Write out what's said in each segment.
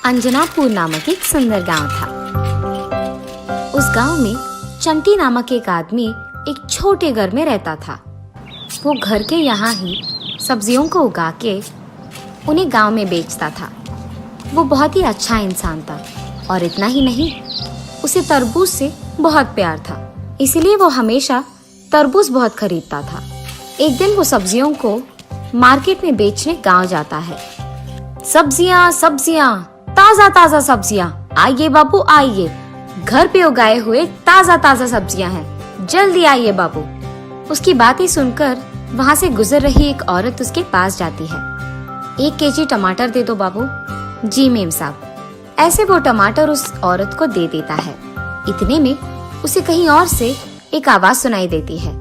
अंजनापुर नामक एक सुंदर गांव था। उस गांव में चंटी नामक एक आदमी एक छोटे घर में रहता था। वो घर के यहाँ ही सब्जियों को उगा के उन्हें गांव में बेचता था। वो बहुत ही अच्छा इंसान था और इतना ही नहीं, उसे तरबूज से बहुत प्यार था, इसीलिए वो हमेशा तरबूज बहुत खरीदता था। एक दिन वो सब्जियों को मार्केट में बेचने गांव जाता है। सब्जियां सब्जियां, ताजा ताजा सब्जियां, आइए बाबू आइए, घर पे उगाए हुए ताजा ताजा सब्जियां हैं, जल्दी आइए बाबू। उसकी बातें सुनकर वहाँ से गुजर रही एक औरत उसके पास जाती है। 1 केजी टमाटर दे दो बाबू। जी मेम साहब। ऐसे वो टमाटर उस औरत को दे देता है। इतने में उसे कहीं और से एक आवाज सुनाई देती है,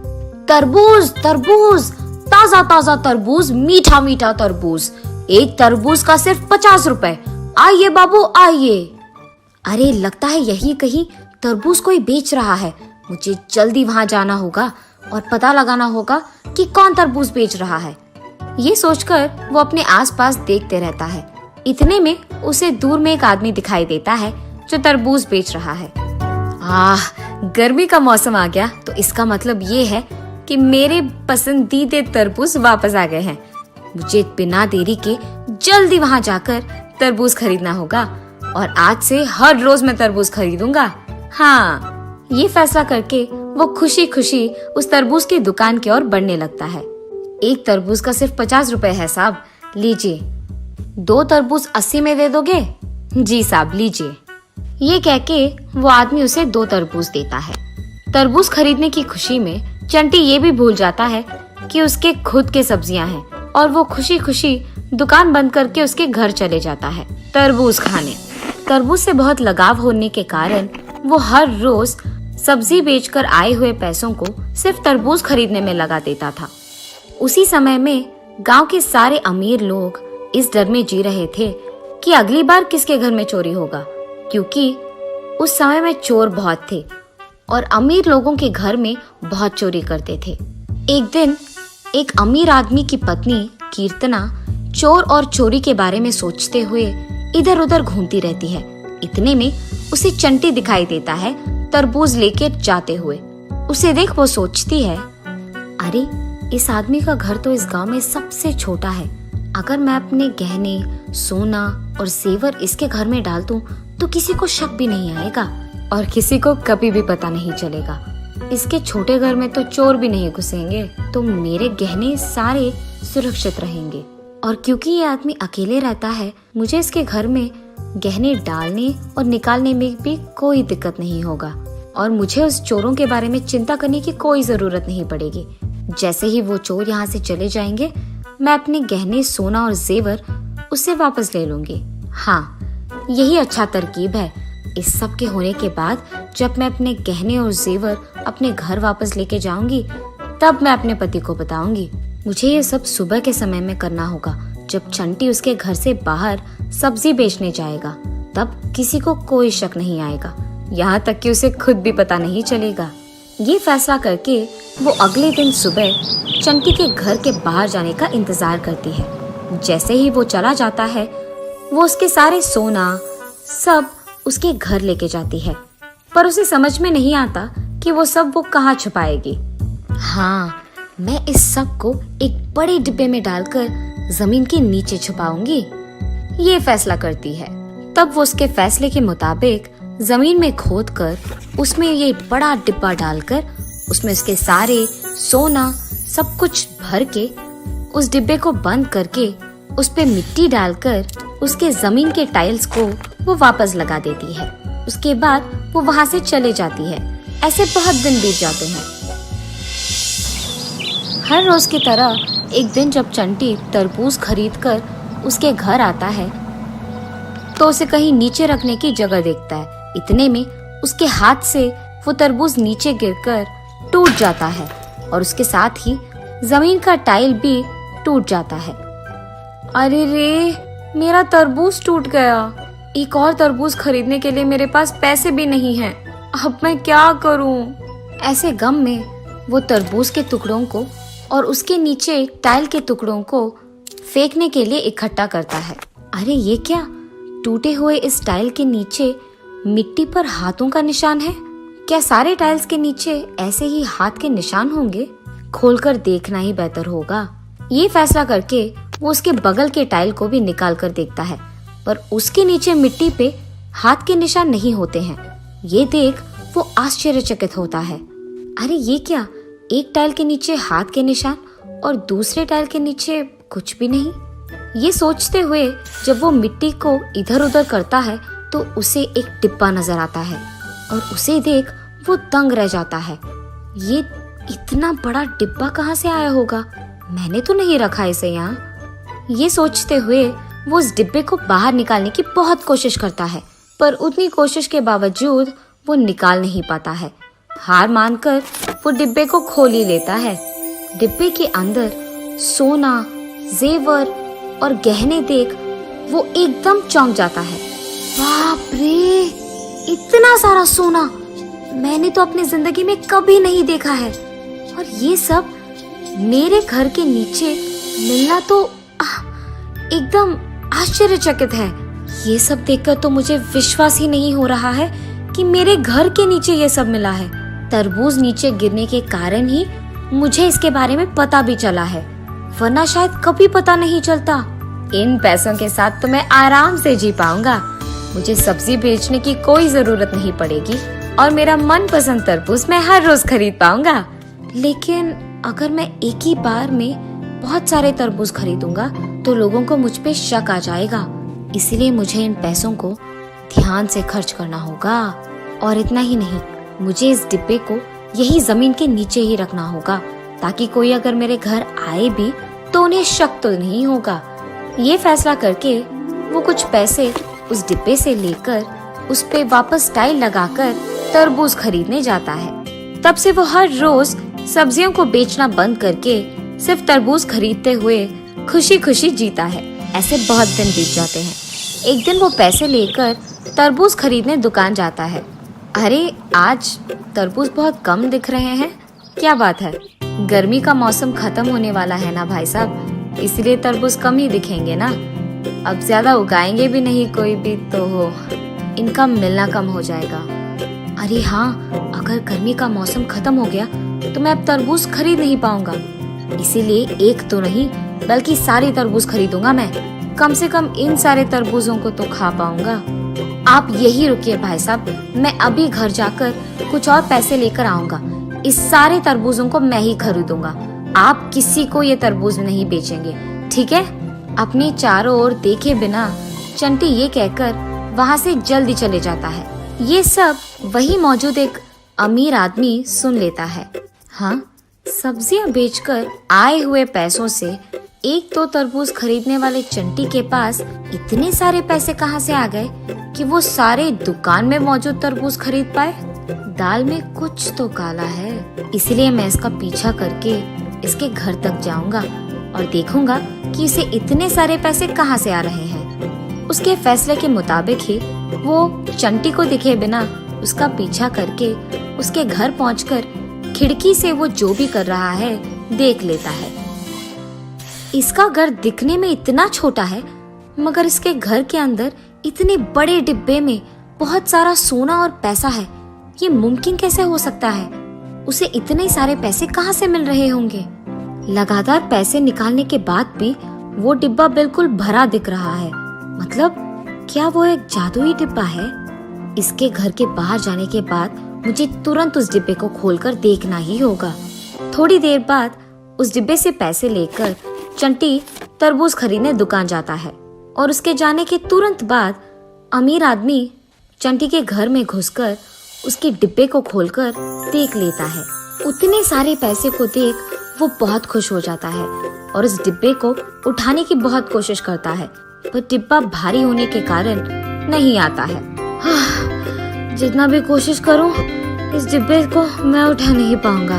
तरबूज तरबूज, ताजा ताजा तरबूज, मीठा मीठा तरबूज, एक तरबूज का सिर्फ 50 रुपए, आइए बाबू आइए। अरे लगता है यही कहीं तरबूज कोई बेच रहा है, मुझे जल्दी वहां जाना होगा और पता लगाना होगा कि कौन तरबूज बेच रहा है। ये सोचकर वो अपने आसपास देखते रहता है। इतने में उसे दूर में एक आदमी दिखाई देता है जो तरबूज बेच रहा है। गर्मी का मौसम आ गया, तो इसका मतलब ये है कि मेरे पसंदीदा तरबूज वापस आ गए हैं। मुझे बिना देरी के जल्दी वहां जाकर तरबूज खरीदना होगा और आज से हर रोज मैं तरबूज खरीदूंगा। हाँ, ये फैसला करके वो खुशी खुशी उस तरबूज की दुकान की ओर बढ़ने लगता है। एक तरबूज का सिर्फ 50 रुपए है साहब, लीजिए। 2 तरबूज 80 में दे दोगे? जी साहब लीजिए। ये कह के वो आदमी उसे 2 तरबूज देता है। तरबूज खरीदने की खुशी में चंटी ये भी भूल जाता है कि उसके खुद के सब्जियां हैं और वो खुशी खुशी दुकान बंद करके उसके घर चले जाता है तरबूज खाने। तरबूज से बहुत लगाव होने के कारण वो हर रोज सब्जी बेचकर आए हुए पैसों को सिर्फ तरबूज खरीदने में लगा देता था। उसी समय में गांव के सारे अमीर लोग इस डर में जी रहे थे कि अगली बार किसके घर में चोरी होगा, क्योंकि उस समय में चोर बहुत थे और अमीर लोगों के घर में बहुत चोरी करते थे। एक दिन एक अमीर आदमी की पत्नी कीर्तना चोर और चोरी के बारे में सोचते हुए इधर उधर घूमती रहती है। इतने में उसे चंटी दिखाई देता है तरबूज लेके जाते हुए। उसे देख वो सोचती है, अरे इस आदमी का घर तो इस गांव में सबसे छोटा है। अगर मैं अपने गहने, सोना और जेवर इसके घर में डाल दूं तो किसी को शक भी नहीं आएगा और किसी को कभी भी पता नहीं चलेगा। इसके छोटे घर में तो चोर भी नहीं घुसेंगे, तो मेरे गहने सारे सुरक्षित रहेंगे। और क्योंकि ये आदमी अकेले रहता है, मुझे इसके घर में गहने डालने और निकालने में भी कोई दिक्कत नहीं होगा और मुझे उस चोरों के बारे में चिंता करने की कोई जरूरत नहीं पड़ेगी। जैसे ही वो चोर यहाँ से चले जाएंगे, मैं अपने गहने, सोना और जेवर उससे वापस ले लूंगी। हाँ, यही अच्छा तरकीब है। इस सब के होने के बाद जब मैं अपने गहने और जेवर अपने घर वापस लेके जाऊंगी, तब मैं अपने पति को बताऊंगी। मुझे ये सब सुबह के समय में करना होगा, जब चंटी उसके घर से बाहर सब्जी बेचने जाएगा। तब किसी को कोई शक नहीं आएगा, यहाँ तक कि उसे खुद भी पता नहीं चलेगा। ये फैसला करके वो अगले दिन सुबह चंटी के घर के बाहर जाने का इंतजार करती है। जैसे ही वो चला जाता है, वो उसके सारे सोना सब उसके घर लेके जाती है, पर उसे समझ में नहीं आता कि वो सब वो कहाँ छुपाएगी। हाँ, मैं इस सब को एक बड़े डिब्बे में डालकर जमीन के नीचे छुपाऊंगी, ये फैसला करती है। तब वो उसके फैसले के मुताबिक जमीन में खोदकर उसमें ये बड़ा डिब्बा डालकर उसमें उसके सारे सोना सब कुछ भर के उस डिब्बे को बंद करके उस पे मिट्टी डालकर उसके जमीन के टाइल्स को वो वापस लगा देती है। उसके बाद वो वहाँ से चले जाती है। ऐसे बहुत दिन बीत जाते हैं। हर रोज की तरह एक दिन जब चंटी तरबूज खरीदकर उसके घर आता है, तो उसे कहीं नीचे रखने की जगह देखता है। इतने में उसके हाथ से वो तरबूज नीचे गिरकर टूट जाता है और उसके साथ ही जमीन का टाइल भी टूट जाता है। अरे रे, मेरा तरबूज टूट गया। एक और तरबूज खरीदने के लिए मेरे पास पैसे भी नहीं हैं। अब मैं क्या करूं? ऐसे गम में वो तरबूज के टुकड़ों को और उसके नीचे टाइल के टुकड़ों को फेंकने के लिए इकट्ठा करता है। अरे ये क्या, टूटे हुए इस टाइल के नीचे मिट्टी पर हाथों का निशान है। क्या सारे टाइल्स के नीचे ऐसे ही हाथ के निशान होंगे? खोलकर देखना ही बेहतर होगा। ये फैसला करके वो उसके बगल के टाइल को भी निकाल कर देखता है, पर उसके नीचे मिट्टी पे हाथ के निशान नहीं होते हैं। ये देख वो आश्चर्यचकित होता है। अरे ये क्या, एक टाइल के नीचे हाथ के निशान और दूसरे टाइल के नीचे कुछ भी नहीं। ये सोचते हुए जब वो मिट्टी को इधर उधर करता है तो उसे एक डिब्बा नजर आता है और उसे देख वो दंग रह जाता है। ये इतना बड़ा डिब्बा कहाँ से आया होगा? मैंने तो नहीं रखा इसे यहाँ। ये सोचते हुए वो उस डिब्बे को बाहर निकालने की बहुत कोशिश करता है, पर उतनी कोशिश के बावजूद वो निकाल नहीं पाता है। हार मानकर वो डिब्बे को खोल ही लेता है। डिब्बे के अंदर सोना, जेवर और गहने देख वो एकदम चौंक जाता है। बाप रे, इतना सारा सोना मैंने तो अपनी जिंदगी में कभी नहीं देखा है, और ये सब मेरे घर के नीचे मिलना तो एकदम आश्चर्यचकित है। ये सब देखकर तो मुझे विश्वास ही नहीं हो रहा है कि मेरे घर के नीचे ये सब मिला है। तरबूज नीचे गिरने के कारण ही मुझे इसके बारे में पता भी चला है, वरना शायद कभी पता नहीं चलता। इन पैसों के साथ तो मैं आराम से जी पाऊंगा। मुझे सब्जी बेचने की कोई जरूरत नहीं पड़ेगी और मेरा मनपसंद तरबूज मैं हर रोज खरीद पाऊंगा। लेकिन अगर मैं एक ही बार में बहुत सारे तरबूज खरीदूंगा तो लोगों को मुझ पे शक आ जाएगा। इसलिए मुझे इन पैसों को ध्यान से खर्च करना होगा। और इतना ही नहीं, मुझे इस डिब्बे को यही जमीन के नीचे ही रखना होगा, ताकि कोई अगर मेरे घर आए भी तो उन्हें शक तो नहीं होगा। ये फैसला करके वो कुछ पैसे उस डिब्बे से लेकर उस पे वापस टाइल लगाकर तरबूज खरीदने जाता है। तब से वो हर रोज सब्जियों को बेचना बंद करके सिर्फ तरबूज खरीदते हुए खुशी खुशी जीता है। ऐसे बहुत दिन बीत जाते हैं। एक दिन वो पैसे लेकर तरबूज खरीदने दुकान जाता है। अरे आज तरबूज बहुत कम दिख रहे हैं, क्या बात है? गर्मी का मौसम खत्म होने वाला है ना भाई साहब, इसलिए तरबूज कम ही दिखेंगे ना। अब ज्यादा उगाएंगे भी नहीं कोई भी, तो इनका मिलना कम हो जाएगा। अरे हाँ, अगर गर्मी का मौसम खत्म हो गया तो मैं अब तरबूज खरीद नहीं पाऊंगा, इसीलिए एक तो नहीं बल्कि सारे तरबूज खरीदूंगा मैं। कम से कम इन सारे तरबूजों को तो खा पाऊंगा। आप यही रुकिए भाई साहब, मैं अभी घर जाकर कुछ और पैसे लेकर आऊंगा। इस सारे तरबूजों को मैं ही खरीदूंगा, आप किसी को ये तरबूज नहीं बेचेंगे, ठीक है? अपने चारों ओर देखे बिना चंटी ये कहकर वहाँ से जल्दी चले जाता है। ये सब वही मौजूद एक अमीर आदमी सुन लेता है। हाँ, सब्जियां बेचकर आए हुए पैसों से एक तो तरबूज खरीदने वाले चंटी के पास इतने सारे पैसे कहाँ से आ गए कि वो सारे दुकान में मौजूद तरबूज खरीद पाए? दाल में कुछ तो काला है, इसलिए मैं इसका पीछा करके इसके घर तक जाऊंगा और देखूंगा कि इसे इतने सारे पैसे कहाँ से आ रहे हैं। उसके फैसले के मुताबिक ही वो चंटी को दिखे बिना उसका पीछा करके उसके घर पहुंचकर खिड़की से वो जो भी कर रहा है देख लेता है। इसका घर दिखने में इतना छोटा है, मगर इसके घर के अंदर इतने बड़े डिब्बे में बहुत सारा सोना और पैसा है। ये मुमकिन कैसे हो सकता है? उसे इतने सारे पैसे कहाँ से मिल रहे होंगे? लगातार पैसे निकालने के बाद भी वो डिब्बा बिल्कुल भरा दिख रहा है। मतलब क्या वो एक जादुई डिब्बा है? इसके घर के बाहर जाने के बाद मुझे तुरंत उस डिब्बे को खोलकर देखना ही होगा। थोड़ी देर बाद उस डिब्बे से पैसे लेकर चंटी तरबूज खरीदने दुकान जाता है और उसके जाने के तुरंत बाद अमीर आदमी चंटी के घर में घुसकर उसके डिब्बे को खोलकर देख लेता है। उतने सारे पैसे को देख वो बहुत खुश हो जाता है और उस डिब्बे को उठाने की बहुत कोशिश करता है, पर डिब्बा भारी होने के कारण नहीं आता है। जितना भी कोशिश करूं, इस डिब्बे को मैं उठा नहीं पाऊंगा।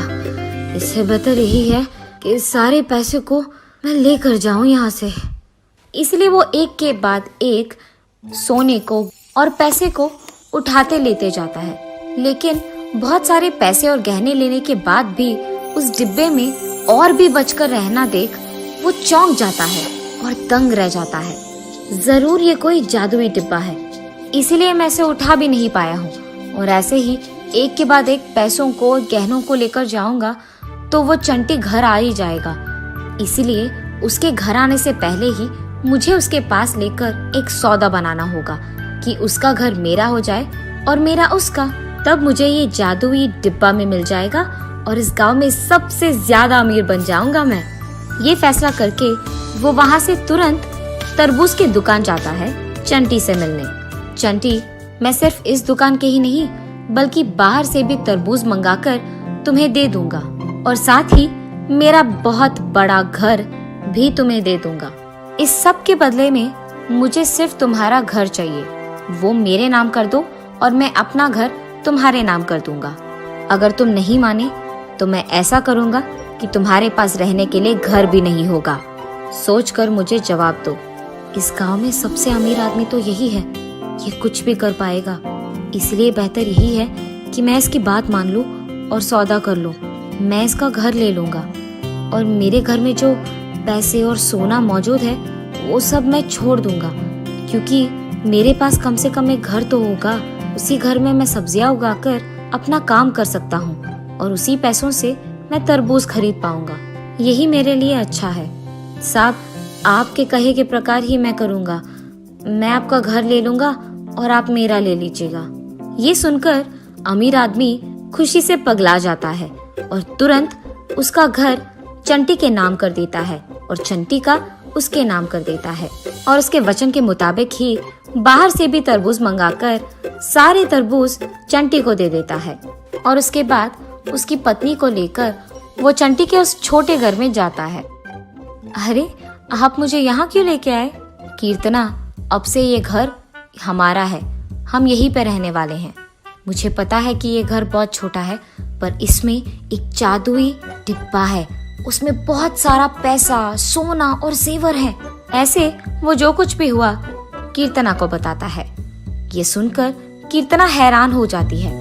इससे बेहतर यही है कि इस सारे पैसे को मैं लेकर जाऊं यहाँ से। इसलिए वो एक के बाद एक सोने को और पैसे को उठाते लेते जाता है। लेकिन बहुत सारे पैसे और गहने लेने के बाद भी उस डिब्बे में और भी बचकर रहना देख वो चौंक जाता है और दंग रह जाता है। जरूर ये कोई जादुई डिब्बा है, इसीलिए मैं इसे उठा भी नहीं पाया हूँ। और ऐसे ही एक के बाद एक पैसों को, गहनों को लेकर जाऊंगा तो वो चंटी घर आ ही जाएगा। इसीलिए उसके घर आने से पहले ही मुझे उसके पास लेकर एक सौदा बनाना होगा कि उसका घर मेरा हो जाए और मेरा उसका। तब मुझे ये जादुई डिब्बा में मिल जाएगा और इस गांव में सबसे ज्यादा अमीर बन जाऊंगा मैं। ये फैसला करके वो वहाँ से तुरंत तरबूज की दुकान जाता है चंटी से मिलने। चंटी, मैं सिर्फ इस दुकान के ही नहीं बल्कि बाहर से भी तरबूज मंगाकर तुम्हें दे दूंगा और साथ ही मेरा बहुत बड़ा घर भी तुम्हें दे दूंगा। इस सब के बदले में मुझे सिर्फ तुम्हारा घर चाहिए, वो मेरे नाम कर दो और मैं अपना घर तुम्हारे नाम कर दूंगा। अगर तुम नहीं माने तो मैं ऐसा करूंगा कि तुम्हारे पास रहने के लिए घर भी नहीं होगा। सोचकर मुझे जवाब दो। इस गांव में सबसे अमीर आदमी तो यही है, ये कुछ भी कर पाएगा। इसलिए बेहतर यही है कि मैं इसकी बात मान लूं और सौदा कर लूं। मैं इसका घर ले लूंगा और मेरे घर में जो पैसे और सोना मौजूद है वो सब मैं छोड़ दूंगा, क्योंकि मेरे पास कम से कम एक घर तो होगा। उसी घर में मैं सब्जियां उगाकर अपना काम कर सकता हूँ और उसी पैसों से मैं तरबूज खरीद पाऊंगा। यही मेरे लिए अच्छा है। साहब, आपके कहे के प्रकार ही मैं करूंगा। मैं आपका घर ले लूंगा और आप मेरा ले लीजिएगा। ये सुनकर अमीर आदमी खुशी से पगला जाता है और तुरंत उसका घर चंटी के नाम कर देता है और चंटी का उसके नाम कर देता है और उसके वचन के मुताबिक ही बाहर से भी तरबूज मंगाकर सारे तरबूज चंटी को दे देता है। और उसके बाद उसकी पत्नी को लेकर वो चंटी के उस छोटे घर में जाता है। अरे, आप मुझे यहाँ क्यों लेके आए? कीर्तना, अब से ये घर हमारा है, हम यहीं पे रहने वाले हैं। मुझे पता है कि ये घर बहुत छोटा है, पर इसमें एक जादुई डिब्बा है, उसमें बहुत सारा पैसा, सोना और जेवर है। ऐसे वो जो कुछ भी हुआ कीर्तना को बताता है। ये सुनकर कीर्तना हैरान हो जाती है।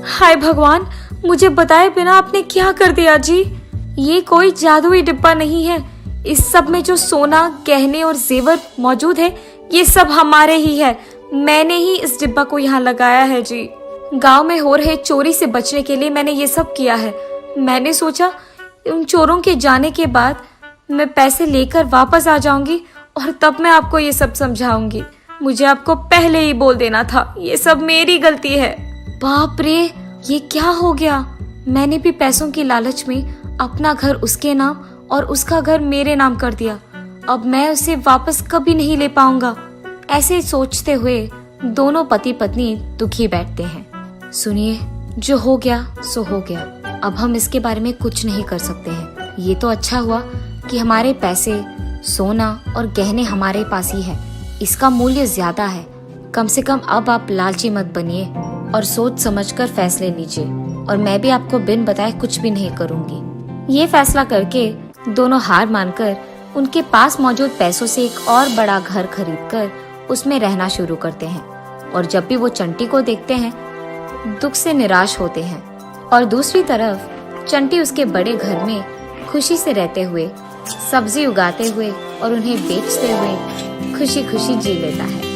हाय भगवान, मुझे बताए बिना आपने क्या कर दिया जी? ये कोई जादुई डिब्बा नहीं है। इस सब में जो सोना, गहने और जेवर मौजूद है ये सब हमारे ही है। मैंने ही इस डिब्बा को यहाँ लगाया है जी। गांव में हो रहे चोरी से बचने के लिए मैंने ये सब किया है। मैंने सोचा उन चोरों के जाने के बाद मैं पैसे लेकर वापस आ जाऊंगी और तब मैं आपको ये सब समझाऊंगी। मुझे आपको पहले ही बोल देना था, ये सब मेरी गलती है। बाप रे, ये क्या हो गया? मैंने भी पैसों की लालच में अपना घर उसके नाम और उसका घर मेरे नाम कर दिया। अब मैं उसे वापस कभी नहीं ले पाऊंगा। ऐसे सोचते हुए दोनों पति पत्नी दुखी बैठते हैं। सुनिए, जो हो गया सो हो गया, अब हम इसके बारे में कुछ नहीं कर सकते हैं। ये तो अच्छा हुआ कि हमारे पैसे, सोना और गहने हमारे पास ही है। इसका मूल्य ज्यादा है। कम से कम अब आप लालची मत बनिए और सोच समझकर फैसले लीजिए, और मैं भी आपको बिन बताए कुछ भी नहीं करूंगी। ये फैसला करके दोनों हार मानकर उनके पास मौजूद पैसों से एक और बड़ा घर खरीदकर उसमें रहना शुरू करते हैं। और जब भी वो चंटी को देखते हैं दुख से निराश होते हैं, और दूसरी तरफ चंटी उसके बड़े घर में खुशी से रहते हुए, सब्जी उगाते हुए और उन्हें बेचते हुए खुशी खुशी जी लेता है।